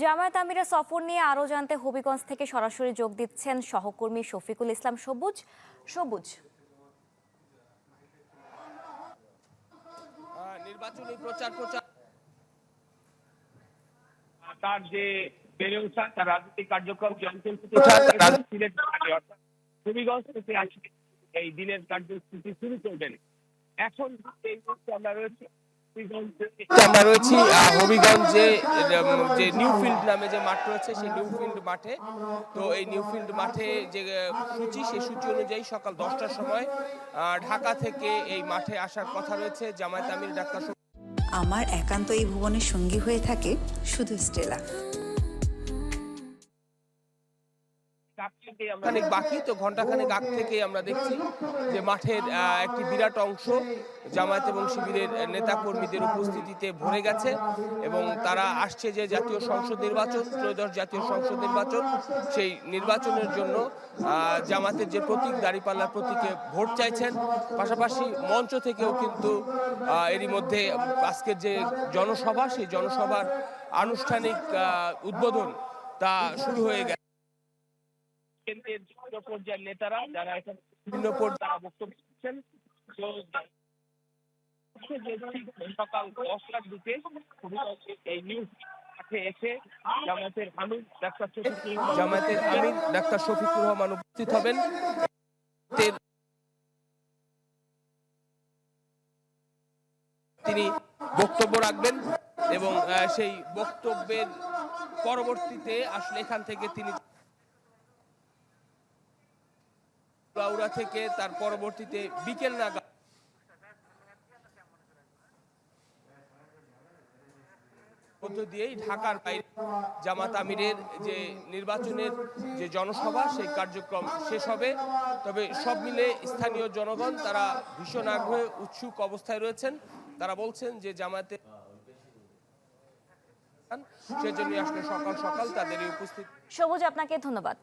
জামায়াত আমিরের সফর নিয়ে আরো জানতে হবিগঞ্জ থেকে সরাসরি যোগ দিচ্ছেন সহকর্মী শফিকুল ইসলাম সবুজ। সবুজ, নির্বাচনী প্রচার তার যে বেড়ে ওঠা তার রাজনৈতিক কার্যক্রম হবিগঞ্জ থেকে আসলে এই দিনের কার্যসূচি শুরু করবেন। এখন এই মুহূর্তে আমরা রয়েছি হবিগঞ্জে যে নিউ ফিল্ড নামে যে মাঠ রয়েছে সেই নিউ ফিল্ড মাঠে। তো এই নিউ ফিল্ড মাঠে যে সূচি সেই সূচি অনুযায়ী সকাল 10টার সময় ঢাকা থেকে এই মাঠে আসার কথা রয়েছে জামায়াত আমির ডাক্তার। আমার একান্ত এই ভুবনের সঙ্গী হয়ে থাকে শুধু স্টেলা। খানিক বাকি, তো ঘন্টাখানেক আগ থেকে আমরা দেখছি যে মাঠের একটি বিরাট অংশ জামায়াত এবং শিবিরের নেতা কর্মীদের উপস্থিতিতে ভরে গেছে এবং তারা আসছে যে জাতীয় সংসদ নির্বাচন, ত্রয়োদশ জাতীয় সংসদ নির্বাচন, সেই নির্বাচনের জন্য জামাতের যে প্রতীক দাঁড়িপাল্লার প্রতীকে ভোট চাইছেন। পাশাপাশি মঞ্চ থেকেও কিন্তু এরই মধ্যে আজকের যে জনসভা সেই জনসভার আনুষ্ঠানিক উদ্বোধন তা শুরু হয়ে গেছে। কেন্দ্রের বিভিন্ন পর্যায়ের নেতারা যারা এখানে বিভিন্ন পর্যায়ে বক্তব্য দিচ্ছেন, সকাল 10টার দিকে এই নিউজ মাঠে এসে জামায়াতের আমির ডাক্তার শফিকুর রহমান উপস্থিত হবেন। তিনি বক্তব্য রাখবেন এবং সেই বক্তব্যের পরবর্তীতে আসলে এখান থেকে তিনি বাউরা থেকে তার পরবর্তীতে বিকেল নাগাদ মধ্য দিয়েই ঢাকার বাইরে জামাত আমিরের যে নির্বাচনের যে জনসভা সেই কার্যক্রম শেষ হবে। তবে সব মিলে স্থানীয় জনগণ তারা ভীষণ আগ্রহে উৎসুক অবস্থায় রয়েছেন। তারা বলছেন যে জামায়াতের সেজন্য আসলে সকাল সকাল তাদের উপস্থিত। সবুজ, আপনাকে ধন্যবাদ।